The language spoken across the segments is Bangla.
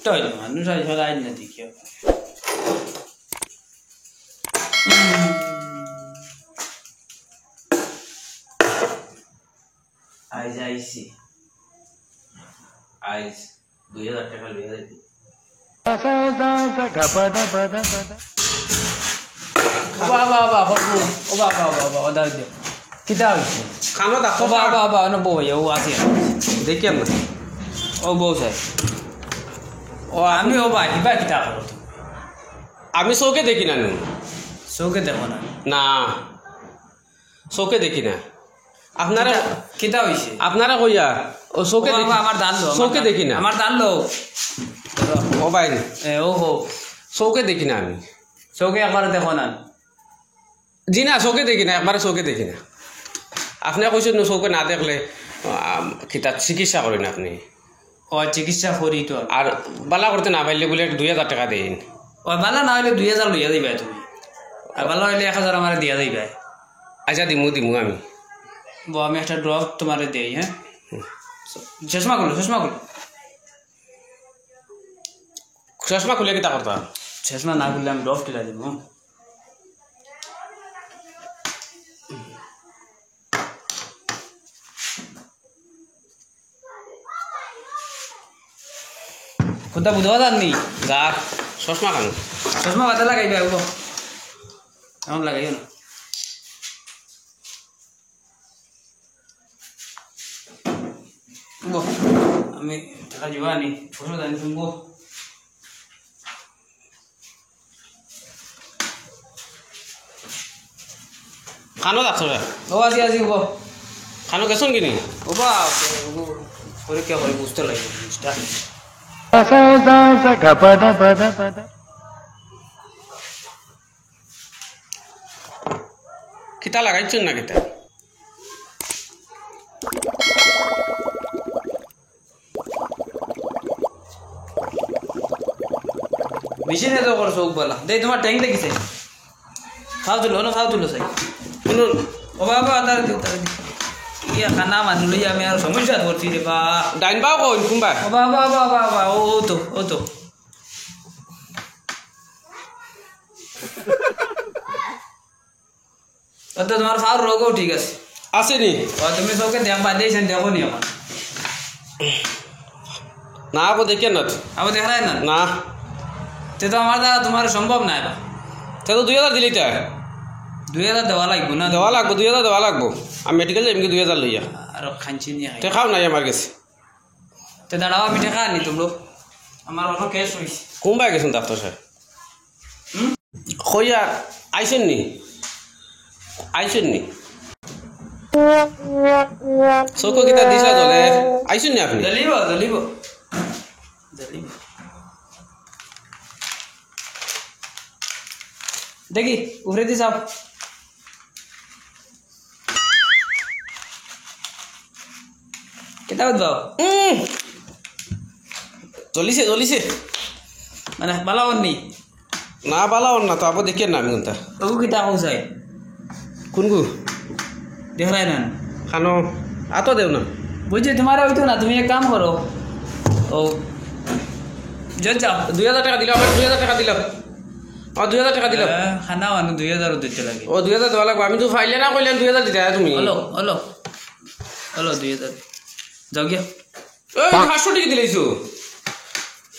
Trời mà nó ra cho đây là thì kiểu ai যাইছি আজ 2000 টাকা লইয়া যাইছি বাবা দাও দিও কিটা হইছে খানো দেখো বাবা না বই ও আছে দেখি আমরা ও বউ চাই ও আমি ও ভাই কিবা কিটা করো আমি চৌকে দেখি না চৌকে দেখো না না চৌকে দেখি না আপনারা কিটা হইছে আপনারা কইয়া ও চৌকে দেখি আমার দান লো চৌকে দেখি না আমার দান লো ও ভাই ও হো চৌকে দেখি না আমি চৌকে একবার দেখো না জি না চৌকে দেখি না একবারে চৌকে দেখি না আপনি কইছেন চৌকে না দেখলে কিতা চিকিৎসা করেন আপনি ও চিকিৎসা করি তো আর বালা করতে না পারলে বলে 2000 টাকা দেন ও বালা না হইলে 2000 লইয়া দিবা তুমি আর বালা হইলে 1000 আমারে দিয়া দিবা আচ্ছা দিমু আমি আমি একটা ড্রপ তোমারে দেই হ্যাঁ চশমা খুলে কিতা করতা চশমা না খুললে আমি ড্রপ টিলা দিব কোনটা বুঝবা জানি গার চশমা খানো চশমা বাদে লাগাইবা ও এমন লাগাইও না আমি টাকা দিবা নি ওষুধ আনি শুনবো খানো দেখছো ও আজি হবো খানো গেছন কিনি ও বা পরীক্ষা করে বুঝতে লাগে জিনিসটা কিতা লাগাইছেন না কিতা বেশি না তো করো চোখ বলা দেই তোমার ট্যাঙ্ক দেখিছে খাও তুলো চাই শুনুন ও বাবা তার ইয়া খানা মানুষ লই আমি আর সমস্যা করছি রে বা ডাইন বাও কই কোনবা ও বাবা ও তো তোমার খাওয়ার রোগও ঠিক আছে আসেনি তুমি চোখে দেখবা দিয়েছেন দেখো নি আমার না আবো দেখে না আবার দেখা যায় না না তে তো আমার দ্বারা তোমার সম্ভব না তে তো 2000 দিলি তা 2000 দেওয়া লাগবো না দেওয়া লাগবো 2000 দেওয়া লাগবো আমি মেডিকেল যাইম কি 2000 লইয়া আর খাঞ্চি নিয়ে তে খাও নাই আমার কাছে তে দাঁড়াও আমি টাকা আনি তোমরা আমার অন্য কেস হইছে কোনবা গেছেন ডাক্তার স্যার কইয়া আইছেন নি চকো কিতা দিছা দলে আইছেন নি আপনি দলিব দেখি উপরে দি যাও কেটা বাও জ্বলিছে মানে বালাওন নি না বালাও না তো আবো দেখেন না আমি কোনটা ওগু কিটা কইছাই কোনগু দেখাই না খানো আতো দেও না বুঝছি তোমার হইতো না তুমি এক কাম করো ও যাও 2000 টাকা দিলাম 2000 টাকা দিলাম 2000 টাকা দিলাম খানা আনো 2000 দিতে লাগে ও 2000 দেওয়া লাগবে আমি তো ফাইলে না কইলেন 2000 দিতে তুমি হলো 2000 যাও গিয়া ওই 500 টাকা দিলাইছো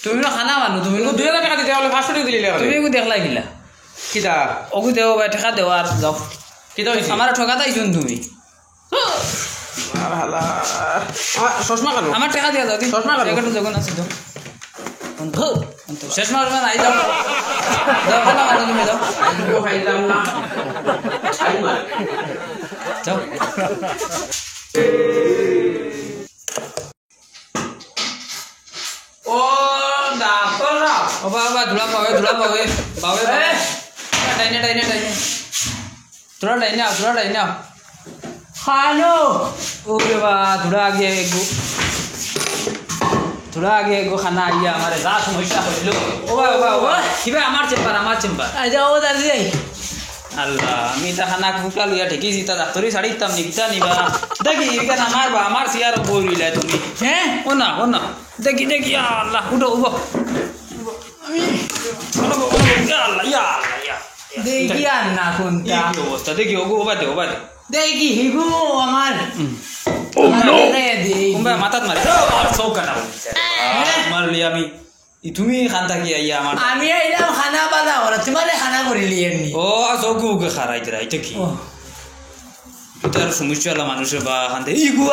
তুমি না খানা মানু তুমি 2000 টাকা দিতে হলে 500 টাকা দিলে তুমি কো দেখলাই গিলা কিটা ওগু দেও ভাই টাকা দেও আর যাও কিটা হইছে আমার ঠকা দাইছুন তুমি আর হালা চশমা কেন আমার টাকা দিয়া দাও চশমা কেন টাকাটা যখন আছে দাও শেষ মারবে না আই যাও যাও খানা মানু তুমি যাও খাইলাম না যাও ও ডাক্তার না ও বাবা ধুলা পাবে বাবে ডাইনে তোরা ডাইনে খানো ওরে বা ধুলা আগে এগো খানা আইয়া আমারে যা সমস্যা হইল ও বাবা কিবা আমার চেম্বার যাও দাদি আল্লাহ আমি তা খানা ফুকা লইয়া ঠেকিছি তা ডাক্তারি শাড়ি ইতাম নিকিতা নিবা দেখি এখানে আমার চেয়ার বই রইলা তুমি হ্যাঁ ও না দেখি আল্লাহ উঠো দেখি আর না কোনটা অবস্থা দেখি ওগো ওবাদে দেখি হিগু আমার কোনবা মাথাত মারে সব কাটা মারলি আমি তুমি খান থাকি আইয়া আমার আমি আইলাম খানা বাজা ওরা তোমারে খানা করিলি এমনি ও সবকে ওকে খারাই দিরা এটা কি তার সমস্যা হলো মানুষের বা খান ইগু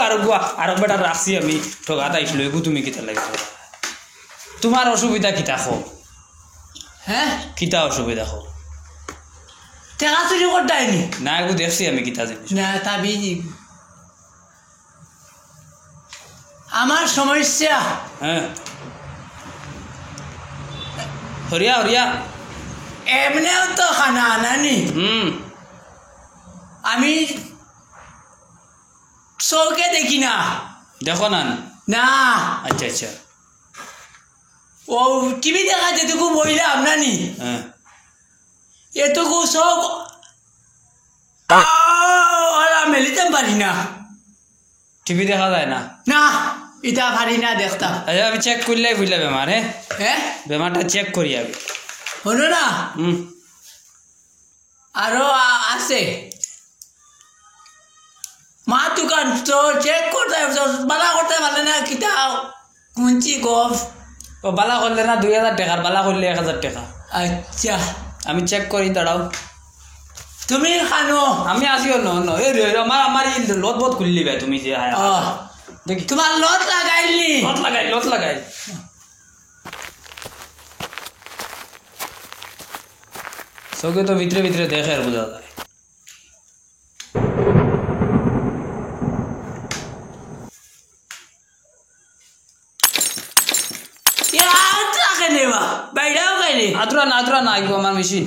আর বেটা রাখছি আমি ঠগাত আইছিল এগু তুমি কিতা লাগে তোমার অসুবিধা কিতা খো হ্যাঁ কিতা অসুবিধা খো টাকা চুরি করতাইনি না এগু দেখছি আমি কিতা জিনিস না তা বিজি আমার সমস্যা হ্যাঁ হরিয়া এমনিও তো খানা আনানি আমি চৌকে দেখি না দেখো না না আচ্ছা ও টিভি দেখা যেটুকু বইলাম নানি হ্যাঁ এটুকু চোখ মেলিতে পারি না টিভি দেখা যায় না না এটা পারি না দেখতাম আচ্ছা আমি চেক করলে বুঝলে বেমার হ্যাঁ বেমারটা চেক করি আমি হলো না আরো আছে মা দোকান তো চেক করতে বালা করতে পারলে না কিতা কুঞ্চি গফ ও বালা করলে না 2000 টাকার বালা করলে 1000 টাকা আচ্ছা আমি চেক করি দাঁড়াও তুমি খানো আমি আসিও ন এই রে আমার এই লত বত খুললি ভাই তুমি যে দেখি তোমার লত লাগাইলি লত লাগাই সবে তো ভিতরে দেখে আর বোঝা যায় আদরা না আইব আমার মেশিন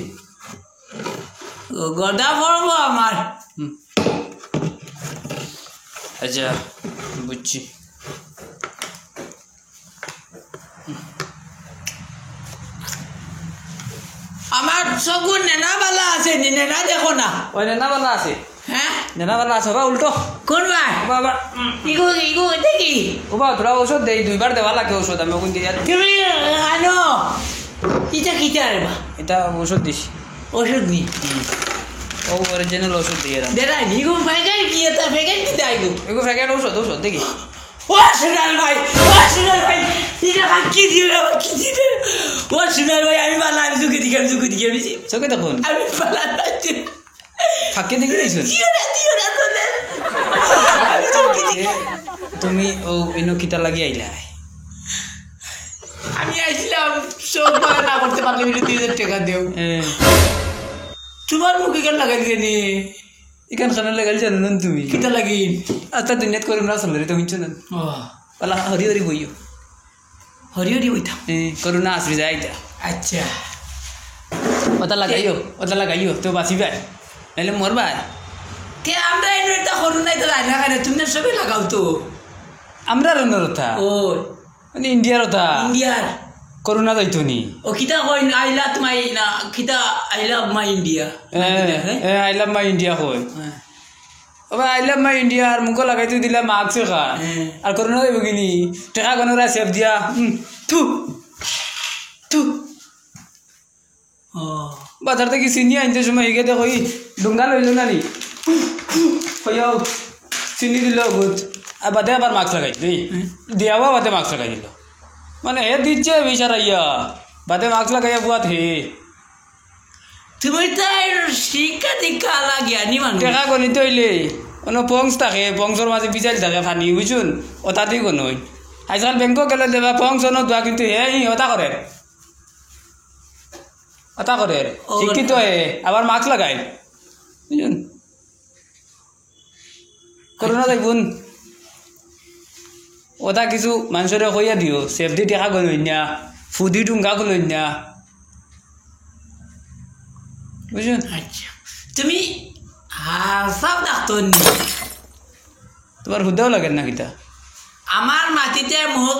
গদা পড়বো আমার আচ্ছা বুঝছি আমার সগুন নেনা বালা আছে নেনা দেখো না ওই নেনা বালা আছে হ্যাঁ নেনা বালা আছে বা উল্টো কোন ভাই বাবা ইগো দেখি ও বা তোরা ওষুধ দেই 2 বার দেওয়া লাগে ওষুধ আমি ওখান দিয়ে তুমি আনো কিটা রে বা এটা ওষুধ দিস ওষুধ নি ও অরিজিনাল ওষুধ দিয়ে রাম দেরা নিগো প্যাকেট কি এটা প্যাকেট কি দাইগো এগো প্যাকেট ওষুধ দেখি ও সুনাল ভাই এটা কি দিও ও সুনাল ভাই আমি বালা আমি জুকে দিকে বেশি চোখে দেখুন আমি বালা ফাঁকে দেখি দিয়েছো দিও না আমি জুকে দিকে তুমি ও ইনো কিতা লাগি আইলা আমি আইছিলাম সব না করতে পারলে 2000 টাকা দেও তোমার মুখে কেন লাগাই দিয়ে নি ইকান খানা লাগাল জানো তুমি কিতা লাগিন আচ্ছা দুনিয়াত করুন না চলে তুমি শুনুন পালা হরি বইও হরি বইতাম করুণা আসবি যায় আচ্ছা ওটা লাগাইও তো বাঁচি ভাই নাহলে মরবা কে আমরা এটা হরু নাই তো রান্না খাই তুমি সবে লাগাও তো আমরা রান্নার কথা ও মানে ইন্ডিয়ার কথা ইন্ডিয়ার করুণা যাইতো নি ও কিতা কই আই লাভ মাই না কিতা I love my India I love my India কই আই লাভ মাই ইন্ডিয়া আর মুখ লাগাইতে দিলা মাস্ক খা আর করোনা যাইব কিনি টাকা গনরা সেভ দিয়া থু বাজার থেকে চিনি আনতে সময় হিগে দেখো ডুঙ্গা লইল না নি কইয়াও চিনি দিল গুড আর বাদে আবার মাস্ক লাগাই দিই দিয়াও বাদে মাস্ক লাগাই দিল মানে হে দিচ্ছে বিচারা ইয়া বাদে মাস্ক লাগাইয়া বুয়াত হে তুমি তো শিক্ষা দীক্ষা লাগিয়া নি মানুষ টেকা গণিত হইলে কোনো পংস থাকে পংসর মাঝে বিচারি থাকে ফানি বুঝুন ওটাতেই কোনো আজকাল বেংক গেলে দেবা পংস নোয়া কিন্তু হে ওটা করে শিক্ষিত হে আবার মাস্ক লাগাই বুঝুন করোনা যাইবুন ওটা কিছু মানুষের কইয়া দিও সেফটি টেকা গণই না ফুদি টুঙ্গা গলই না বুঝুন আচ্ছা তুমি হাসাব ডাক্তার নি তোমার হুদাও লাগে না কিতা আমার মাটিতে মুখ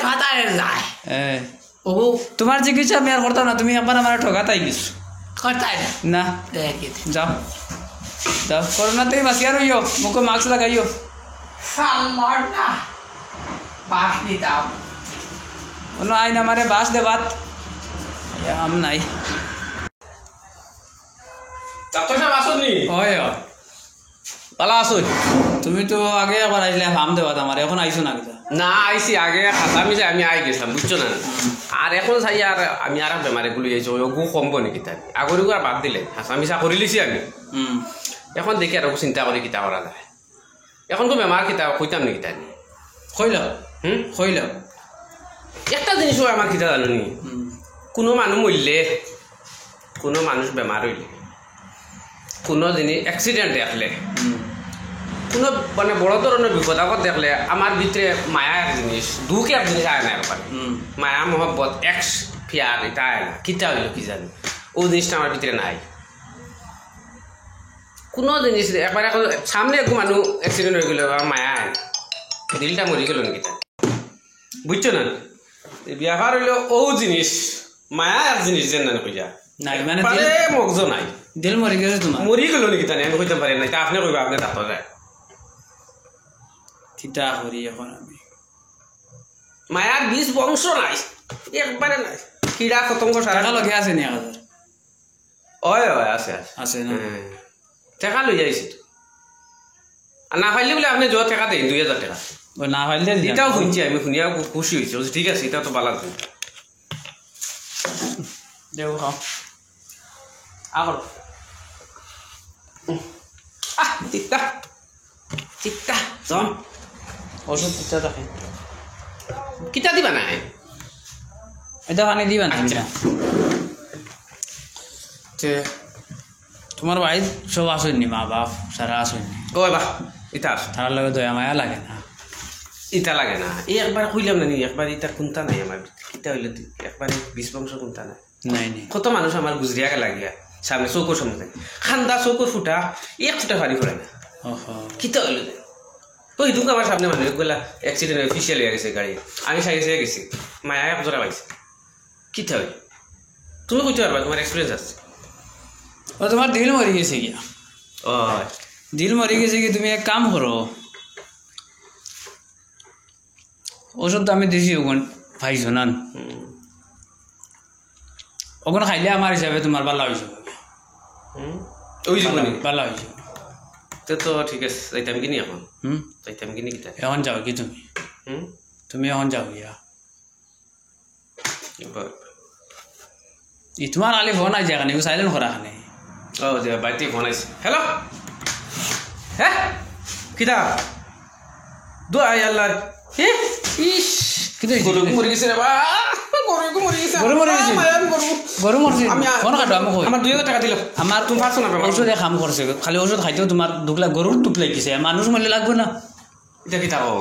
ফাটায় যায় ও তোমার চিকিৎসা আমি আর করতাম না তুমি একবার আমার ঠকাতাই গেছো করতাই না যাও করোনাতেই বাঁচিয়া রইও মুখে মাস্ক লাগাইও সালমার না বাস দিতাম কোনো আইন আমারে বাস দেবাত আম নাই ডাক্তার সাহেব আসুননি হয় ভালো আসুন তুমি তো আগে একবার আইলে হাম দেবাত আমার এখন আইছো না কিতা না আইসি আগে খাতা মিশে আমি আই গেছিলাম বুঝছো না আর এখন চাই আর আমি আর বেমারে গুলি যাইছো গু কমবো নাকি তাই আগর আর বাদ দিলে হাসা মিশা করে লিছি আমি এখন দেখি আর চিন্তা করে কিতা করা যায় এখন তো বেমার কিতা কইতাম নাকি তাই কইল কইল একটা জিনিসও আমার কিতা জানি কোনো মানুষ মরলে কোনো মানুষ বেমার হইলে কোনো জিনিস অ্যাক্সিডেন্ট দেখলে কোনো মানে বড় ধরনের বিপদ আপদ দেখলে আমার ভিতরে মায়া এক জিনিস দুঃখ এক জিনিস আয় না একবার মায়া মহব্বত এক্স ফিয়ার এটা আয় না কিতা হইল কি জানি ও জিনিসটা আমার ভিতরে নাই কোনো জিনিস একবার এখন সামনে এক মানুষ অ্যাক্সিডেন্ট হয়ে গেল আমার মায়া আয় দিলটা মরি গেল নাকি তা বুঝছো না ব্যাপার হইল ও জিনিস মায়া এক জিনিস যেন না কইয়া নাই মানে মগজ নাই দিল মরি গেছে তোমার মরি গেল নাকি তা আমি কইতে পারি না তা আপনি কইবা আপনি তাতো যায় চিন্তা করি এখন আমি মায়ার বীজ বংশ নাই একবারে নাই কীড়া পতঙ্গ টাকা লগে আছে নি 1000 ওই ওই আছে আছে না টাকা লই যাইছি আর না পাইলে বলে আপনি যত টাকা দেন 2000 টাকা ও না পাইলে এটাও শুনছি আমি শুনিয়া খুশি হয়েছি ঠিক আছে এটা তো ভালো দেও খাও আগর চিত্তা চিত্তা জন ওষুধ চিন্তা রাখে কিতা দিবা না এটা পানি দিবা না আচ্ছা। তে তোমার ভাই সব আসেননি মা বাপ সারা আসেননি ওই বাহ ইতা তার লগে দয়া মায়া লাগে না ইতা লাগে না এই একবার কইলাম না নি একবার ইতা কোনটা নাই আমার কিতা হইলো একবার বিশ বংশ কোনটা নাই নাই নাই কত মানুষ আমার গুজরিয়াকে লাগিয়া সামনে চৌকোর সামনে খান্দা চৌকোর ফুটা এক ফুটা পানি করে না ওহো কিতা হইলো ওই দুঃখ আমার সামনে মানুষ গেলা অ্যাক্সিডেন্ট অফিসিয়াল হয়ে গেছে গাড়ি আমি সাইডে সাইডে গেছি মায়া এক জোড়া পাইছে কিতা হইল তুমি কইতে পারবা তোমার এক্সপিরিয়েন্স আছে ও তোমার দিল মরি গেছে গিয়া ও দিল মরি গেছে কি তুমি এক কাম করো ওষুধ তো আমি দিছি ওখান ভাইছো না ওখানে খাইলে আমার হিসাবে তোমার ভালো হয়েছে ওই জীবনী ভালো হয়েছে তো ঠিক আছে যাইতাম কিনি এখন যাইতাম কিনি কিতা এখন যাও কি তুমি তুমি এখন যাও গিয়া ই তোমার আলি ফোন আই জায়গা নেই সাইলেন্ট করা খানে ও যে বাইতে ফোন আইছে হ্যালো হ্যাঁ কিতা দো আই আল্লাহ ইস কিন্তু গরু মরে গেছে রে বা গরু মরে গেছে গরু মরে গেছে আমি গরু গরু মরছে আমি ফোন কাটো আমি কই আমার 2000 টাকা দিল আমার তুমি পারছো না ওষুধে কাম করছে খালি ওষুধ খাইতেও তোমার দুকলা গরুর টুপ লাগিছে মানুষ মরলে লাগবে না এটা কিতা ও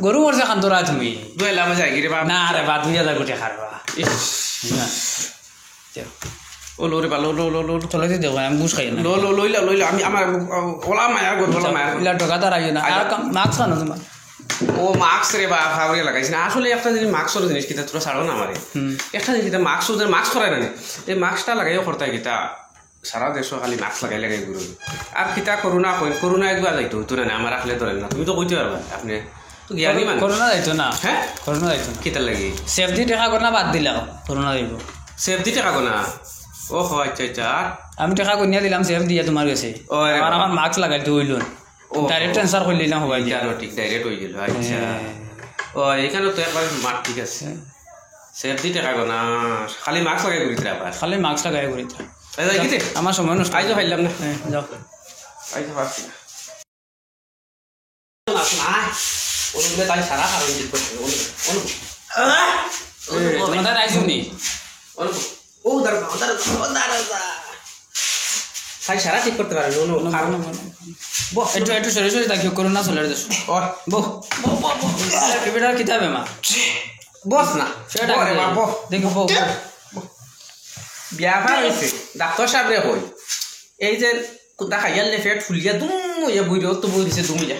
গরু মরছে খান্তরা তুমি দুইলা মজা গিরে বা না রে বা 2000 কোটি খারবা ইস ও লোরে বা লো লো লো লো চলে দিও আমি বুঝ খাই না লো লো লইলা আমি আমার ওলা মায়া গো ওলা মায়া ইলা ঢোকাতা রাইও না আর মাস্ক আনো তোমার ও মাস্ক রে বা ফাউরে লাগাইছ না আসলে একটা জিনিস মাস্কর জিনিস কিতা তোরা ছাড়ো না আমারে একটা জিনিস কিতা মাস্ক ওদের মাস্ক করায় না এই মাস্কটা লাগাইও করতে কিতা সারা দেশ খালি মাস্ক লাগাই ঘুরো আর কিতা করোনা একবার যাইতো হতো না আমার আসলে ধরেন না তুমি তো কইতে পারবা আপনি তো জ্ঞানী মানুষ করোনা যাইতো না হ্যাঁ করোনা যাইতো না কিতা লাগি সেফটি টাকা করনা বাদ দিলাও করোনা যাইব সেফটি টাকা গো না ও আচ্ছা আচ্ছা আমি টাকা কইনা দিলাম সেফ দিয়া তোমার কাছে আর আমার মাস্ক লাগাইতে হইল ডাইরেক্ট ট্রান্সফার করে দিলাম মোবাইল দিয়া ঠিক ডাইরেক্ট হয়ে গেল আচ্ছা ও এখানে তো একবার মাঠ ঠিক আছে সেফটি টাকা গো না খালি মাস্ক লাগাই ঘুরিতে আবার খালি মাস্ক লাগাই করিতে আমার সময় নষ্ট আইজো পাইলাম না যাও আইজো পারছি না ওগুলো তাই সারা কারণ ঠিক করছে তোমাদের আইসো নি ও দাঁড়া তাই সারা ঠিক করতে পারে একটু একটু সরে সরে দেখো করোনা চলে যাচ্ছে টিভিটার কিতাবে মা বস না সেটা দেখো ব্যাপার হয়েছে ডাক্তার সাহেব রে কই এই যে দেখা গেলে পেট ফুলিয়া দুম ইয়ে বইরে তো বই দিছে দুম ইয়া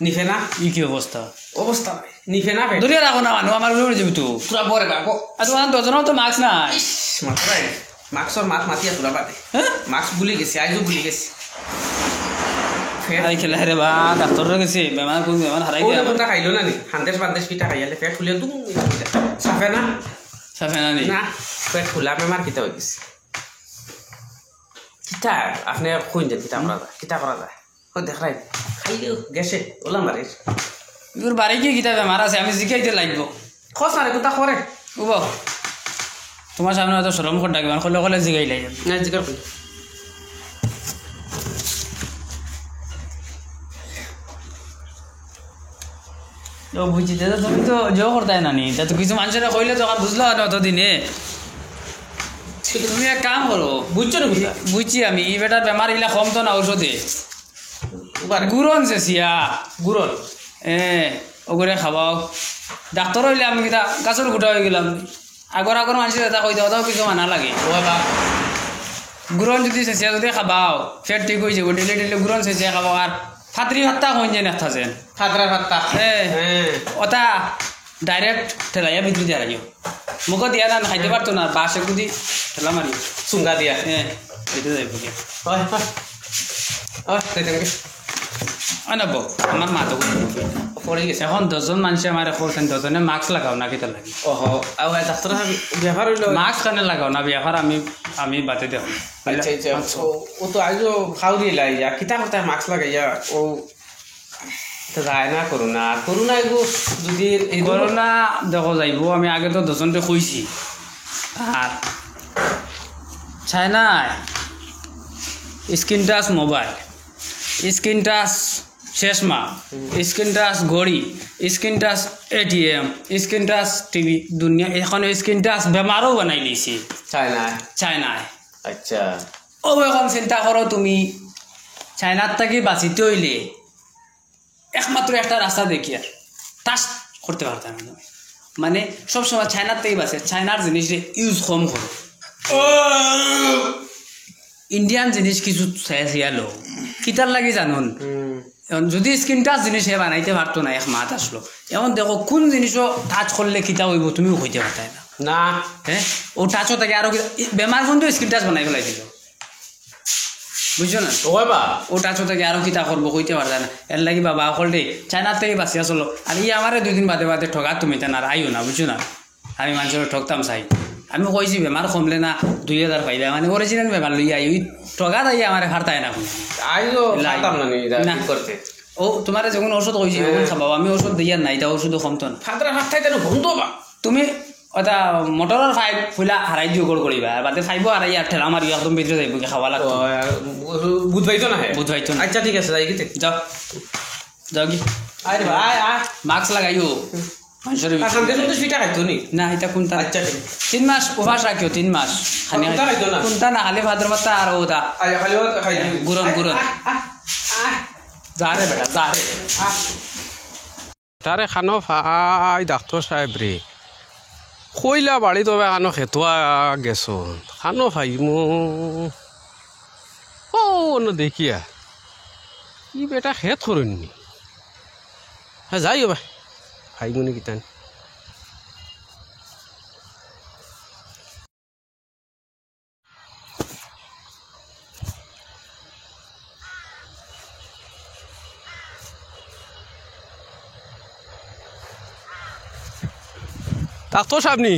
নিফে না ই কি অবস্থা অবস্থা নিফে না পেট দূরে রাখো না মানুষ আমার উড়ে যাবি তো পুরা বরে বাবু আর তোমার দুজনও তো মাস্ক নাই মাত্রাই মাস্কর মাত মাতিয়া তোরা বাদে হ্যাঁ মাস্ক ভুলে গেছি আইজও ভুলে গেছি ফেট আই খেলা রে বা ডাক্তার গেছে বেমার কোন বেমার হারাই ওই গেল কোনটা খাইলো না নি হান্দেশ বান্দেশ কিটা খাইয়ালে ফেট ফুলে দুম সাফে না সাফেনা নি না পেট ফুলা বেমার কিতা হয়ে গেছে কিতা আপনি কইন দেন কিতা করা যায় ও দেখাই খাইলেও গেছে ওলা মারে ইগুর বাড়ি কি কিতা বেমার আছে আমি জিকাইতে লাগবো খস না রে কোনটা করে উব তোমার সামনে হয়তো শরম কর ডাকবে কলে কলে জিগাই লাগে না জিকার কই ও বুঝছি দাদা তুমি তো জো করতাই না নি তা তো কিছু মানুষেরা কইলে তো আর বুঝলো না অতদিনে তুমি এক কাম করো বুঝছো না কোনটা বুঝছি আমি ই বেটার বেমার ইলা কম তো না ঔষধে গুরন যে সিয়া গুরল ওগুলো খাবাও ডাক্তার হইলে আমি কিতা গাছের গোটা হয়ে গেলাম আগর মানুষের এটা কই দেওয়া কিছু মানা লাগে ও বাবা গুরন যদি চেঁচিয়া যদি খাবাও ফের ঠিক হয়ে যাব ডেলি ডেলি গুরন চেঁচিয়া খাবাও আর ফাতরি ভাত্তা হইন যে নেতা যেন ফাতরা ফাত্তা ওটা ডাইরেক্ট ঠেলাইয়া ভিতরে দিয়া লাগিও মুখ দিয়া না খাইতে পারতো না বাসে যদি ঠেলা মারি চুঙ্গা দিয়া এটা যাইব কি হয় হয় কইতেন অনব আমার মা তো পড়ে গেছে এখন 10 জন মানুষ আমার করছেন 10 জনে মাস্ক লাগাও না কিতা লাগে ওহো আও ডাক্তার ব্যবহার হইলো মাস্ক কানে লাগাও না বিয়াফার আমি বাতে দেও আচ্ছা আচ্ছা ও তো আজও খাউরি লাইয়া কিতা কথা মাস্ক লাগাইয়া ও তো যায় না করোনা এগো যদি এই করোনা দেখো যাইব আমি আগে তো 10 জনকে কইছি আর চায়নায় screen touch mobile screen touch চশমা স্ক্রিন টাচ ঘড়ি screen touch ATM screen touch TV দুনিয়া এখন স্ক্রিন টাচ বেমারও বানাই লিছি চায়নায় আচ্ছা ও এখন চিন্তা করো তুমি চায়নার থেকে বাঁচিতে হইলে একমাত্র একটা রাস্তা দেখি আর টাচ করতে পারতাম না মানে সবসময় চায়নার থেকে বাঁচে চায়নার জিনিস ইউজ কম করো ইন্ডিয়ান জিনিস কিছু চাইয়ালো কিতার লাগে জানুন এখন যদি স্ক্রিন টাচ জিনিস হে বানাইতে পারতো না এক মাত আসলো এখন দেখো কোন জিনিসও টাচ করলে কিতা হইব তুমিও কইতে পারতাই না না হ্যাঁ ও টাচও থাকে আরো বেমার কিন্তু স্ক্রিন টাচ বানাই ফেলাই দিল বুঝছো না ও টাচও থাকে আরো কিতা করবো কইতে পারতাই না এর লাগি বাবা অকল দে চায়নার থেকে বাঁচিয়া চলো আর ই আমারে 2 দিন বাদে ঠকা তুমি তেন আর আইও না বুঝছো না আমি মানুষের ঠকতাম চাই আমি কইছি বেমার কমলে না 2000 পাইলে মানে অরিজিনাল বেমার লই আই ওই ঠগা দাই আমারে হারতাই না আইও খাতাম না করতে ও তোমার যখন ওষুধ কইছি ওখন খাবাও আমি ওষুধ দিয়া নাই তা ওষুধ কমতো না ফাতরা হাতটাই তেন বন্ধ বা তুমি ওটা মোটরের ফাইভ ফুলা হারাই দিও গোল করিবা আর বাদে খাইব আর ইয়ার ঠেলা মারি একদম ভিতরে যাইব কি খাওয়া লাগতো বুঝবাইতো না বুঝবাইতো না আচ্ছা ঠিক আছে যাই গিতে যাও যাও কি আরে ভাই আয় মাস্ক লাগাইও মানুষের আসাম দেশ তো ফিটা খাইতো নি না এটা কোনটা আচ্ছা 3 মাস উপবাস রাখিও 3 মাস কোনটা খাইতো না কোনটা না খালি ভাদ্র মাসটা আর ওটা আয় খালি খাই গুরন যা রে বেটা যা রে তারে খানো ভাই ডাক্তার সাহেব রে কইলা বাড়ি তবে খানো খেতুয়া গেছো খানো ভাই ও না দেখিয়া ই বেটা খেত করুননি হ্যাঁ যাইও ভাই ভাই গুনি কিতান ডাক্তার সাহেব নি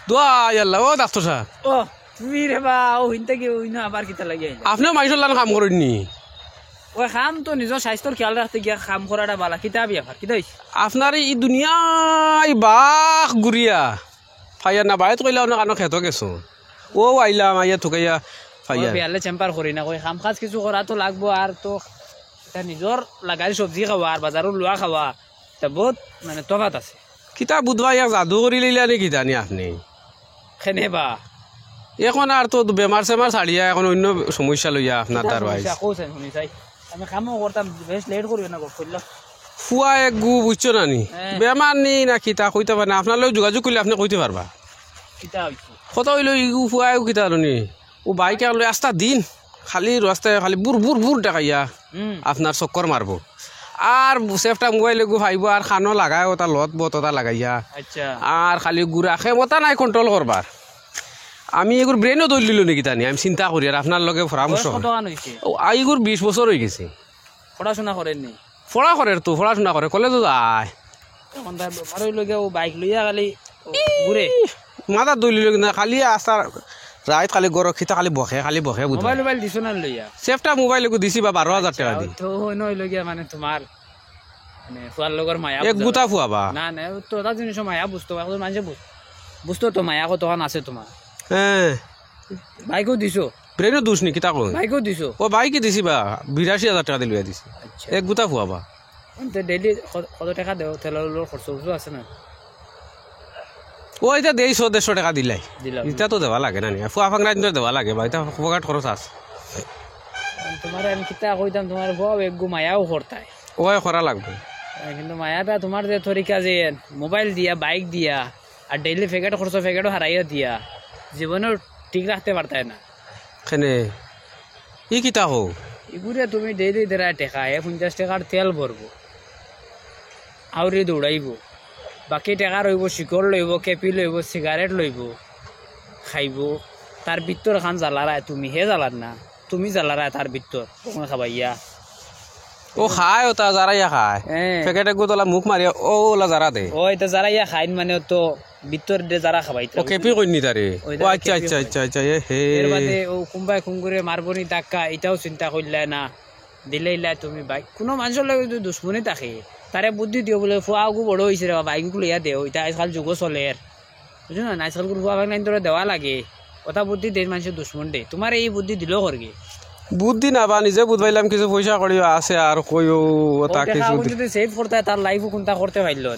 দোয়া আল্লাহ ও ডাক্তার সাহেব ও তুমি রে বা ও হিনতে কি ওই না আবার কিতা লাগি আইলা আপনিও মানুষের লান কাম করেননি ওই কাম তো নিজের স্বাস্থ্যর খেয়াল রাখতে গিয়া কাম করাটা বালা কিতা ব্যাপার কিতা হইছে আপনার এই দুনিয়ায় বাঘ গুড়িয়া ফাইয়া না বাইত কইলাও না কানো খেতো গেছো ও আইলাম আইয়া থুকাইয়া ফাইয়া বিয়ালে চেম্পার করি না কই কাম কাজ কিছু করা তো লাগবো আর তো এটা নিজের লাগাই সবজি খাওয়া আর বাজারও লোৱা খাওয়া তা বহুত মানে তফাত আছে কিতা বুধবা ইয়াক জাদু কৰি লইলা নে কিতা নি আপনি খেনে বা এখন আর তো বেমার সেমার ছাড়িয়া এখন অন্য সমস্যা লইয়া আপনার তার ভাই কৌছেন শুনি চাই আমি কামও করতাম বেশ লেট করিও না করলাম ফুয়া এক গু বুঝছো না নি বেমার নি না কিতা কইতে পারে না আপনার লগে যোগাযোগ করলে আপনি কইতে পারবা কিতা হইছে কত হইলো ইগু ফুয়া কিতা নি ও বাইক লই আস্তা দিন খালি রাস্তায় খালি বুর বুর বুর দেখাইয়া আপনার চক্কর মারবো আর সেফটা মোবাইল গু ভাইব আর খানো লাগায় ওটা লত বতটা লাগাইয়া আচ্ছা আর খালি গুড়া ক্ষমতা নাই কন্ট্রোল করবার আমি এগুর ব্রেনও দৌড় দিল নাকি তানি আমি চিন্তা করি আর আপনার লগে পরামর্শ এইগুর 20 বছর হয়ে গেছে পড়াশোনা করেননি পড়া করে তো পড়াশোনা করে কলেজও যায় এখন তার বেমার লইয়া ও বাইক লইয়া খালি ঘুরে মাথা দলি না খালি আসার রাত খালি গরম খিতা খালি বহে মোবাইল মোবাইল দিছো না লইয়া সেফটা মোবাইল দিছি বা 12,000 টাকা দি তো নই লইয়া মানে তোমার মানে ফুয়ার লগর মায়া এক গুতা ফুয়াবা না না তো তা জিনিস মায়া বুঝতো এখন মানুষে বুঝতো তো মায়া কতক্ষণ আছে তোমার হ্যাঁ বাইকও দিছো ব্রেনও দোষ নি কিতা কই বাইকও দিছো ও বাইকে দিছি বা 82,000 টাকা দি লইয়া দিছি আচ্ছা এক গুতা ফুয়াবা তো ডেইলি কত টাকা দেও তেলের খরচ আছে না ও এটা 150 টাকা দিলাই দিলাম এটা তো দেওয়া লাগে না নি ফুয়া ফাংরা দেওয়া লাগে বা এটা ফোকাট খরচ আছে তোমার আমি কিতা কইতাম তোমার বউ এক গু মায়াও করতায় ওই করা লাগবে কিন্তু মায়াটা তোমার যে তরিকা যে মোবাইল দিয়া বাইক দিয়া আর ডেইলি ফেকেটও হারাইয়া দিয়া জীবনেও ঠিক রাখতে পারতায় না কেনে ই কিতা হো এগুলো তুমি ডেইলি দেরা টেকা 50 টাকার তেল ভরবো আউরি দৌড়াইব বাকি টাকা রইব শিকড় লইব কেপি লইব সিগারেট লইব খাইব তার ভিতর খান জ্বালারায় তুমি হে জ্বালার না তুমি জ্বালারায় তার ভিতর কখন খাবাইয়া ও খায় ওটা যারাইয়া খায় প্যাকেটে গোতলা মুখ মারিয়া ও ওলা যারা দে ও এটা যারাইয়া খাইন মানে তো ভিতর দিয়ে যারা খাবাই ও কেপি কইনি তারে ও আচ্ছা আচ্ছা আচ্ছা আচ্ছা এ হে এর বাদে ও কুম্বাই খুঙ্গুরে মারবনি টাকা এটাও চিন্তা করলে না দিলেইলা তুমি বাইক কোনো মানুষের লাগে যদি দুশ্মনী থাকে তারে বুদ্ধি দিও বলে ফুয়াগু বড় হয়েছে রে বাইকগুলো লইয়া দেও এটা আজকাল যুগ চলে বুঝছো না আজকাল ফুয়া বাইক লাইন তোরা দেওয়া লাগে কথা বুদ্ধি দেয় মানুষের দুশ্মন দে তোমার এই বুদ্ধি দিলেও করগে বুদ্ধি না বা নিজে বুঝবাইলাম কিছু পয়সা করি আছে আর কইও ওটা কিছু যদি সেভ করতে তার লাইফও কোনটা করতে পারলো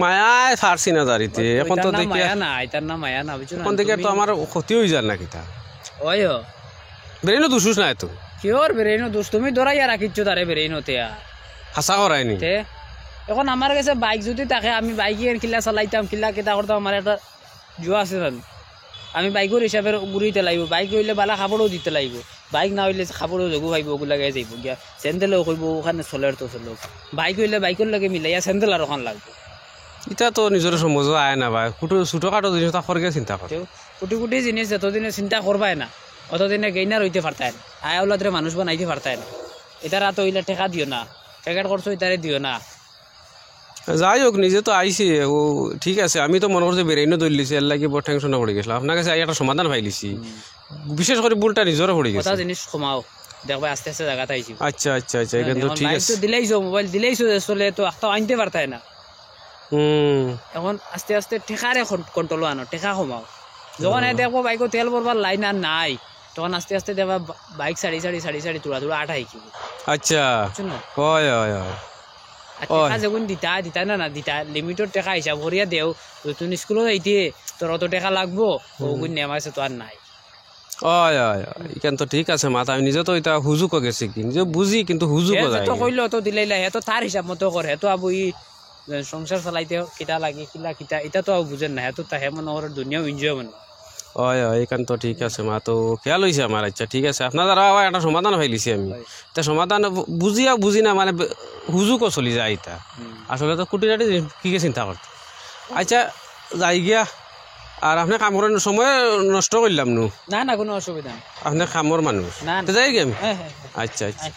মায়ায় ফারছি না জারিতে এখন তো দেখি মায়া না এটার নাম মায়া না বুঝছো না এখন দেখে তো আমার ক্ষতি হয়ে যায় না কিতা ওই ব্রেনও দুসুস না তো কিওর বেরেইনো দোষ তুমি দরাইয়া রাখিচ্ছ তারে বেরেইনোতে আর হাসা করায়নি তে এখন আমার কাছে বাইক যদি থাকে আমি বাইকে কিলা চালাইতাম কিলা কেটা করতাম আমার একটা জোয়া আছে জানো আমি বাইকের হিসাবে ঘুরিতে লাগব বাইক হইলে বালা খাবড়ও দিতে লাগব বাইক না হইলে খাবড়ও যোগু ভাইব ওগুলা গায়ে যাইব গিয়া স্যান্ডেলও কইব ওখানে চলের তো চলক বাইক হইলে বাইকের লগে মিলাইয়া স্যান্ডেল আর ওখান লাগবে এটা তো নিজের সমজ আয় না ভাই ছোটখাটো জিনিস তা খরগে চিন্তা করে কোটি কোটি জিনিস যতদিনে চিন্তা করবাই না অতদিনে গেইনার হইতে পারতায় না আয় ওলাদের মানুষ বানাইতে পারতায় না এটার হাতে হইলে টেকা দিও না প্যাকেট করছো এটারে দিও না যাই হোক নিজে তো আইসি ও ঠিক আছে আমি তো মনে করছি বেরেইনও দৌড় লিছি এর লাগি বড় টেনশনে পড়ে গেছিলাম আপনার কাছে একটা সমাধান পাইলিছি বিশেষ করে ভুলটা নিজেরও পড়ে গেছে কথা জিনিস কমাও দেখবা আস্তে আস্তে জায়গাতে আইছি আচ্ছা আচ্ছা আচ্ছা এখানে তো ঠিক আছে দিলাইছো মোবাইল দিলাইছো চলে তো একটা আনতে পারতায় না এখন আস্তে আস্তে টেকারে কন্ট্রোল আনো টেকা কমাও যখন দেখবো বাইকও তেল ভরবার লাইন আর নাই তখন আস্তে আস্তে দেখবা বাইক সাড়ি তোড়া আঠা শিখিব আচ্ছা বুঝছো হয় হয় হয় টেকা যখন দিতা না দিতা লিমিটেড টেকা হিসাব করিয়া দেও তুমি স্কুলত আইতে তোর অত টেকা লাগবো ওগুন নেমাইছে তো আর নাই হয় হয় এখান তো ঠিক আছে মাথা আমি নিজে তো এটা হুজুক গেছি কি নিজে বুঝি কিন্তু হুজুক যায় তো কইলো তো দিলাইলা হে তো তার হিসাব মতো করে হে তো আবু ই সংসার চালাইতে কিতা লাগে কিলা কিতা এটা তো বুঝেন না হে তো তাহে মনে করে দুনিয়াও এনজয় মানে হয় হয় এখান তো ঠিক আছে মা তো খেয়াল হয়েছে আমার আচ্ছা ঠিক আছে আপনার দ্বারা একটা সমাধান পাইলিছি আমি তা সমাধান বুঝি না মানে হুজুকও চলি যায় এটা আসলে তো কুটিনাটি কি চিন্তা করতে আচ্ছা যাই গিয়া আর আপনি কাম করার সময় নষ্ট করলাম না কোনো অসুবিধা আপনি কামর মানুষ না যাই গিয়ে আমি হ্যাঁ আচ্ছা আচ্ছা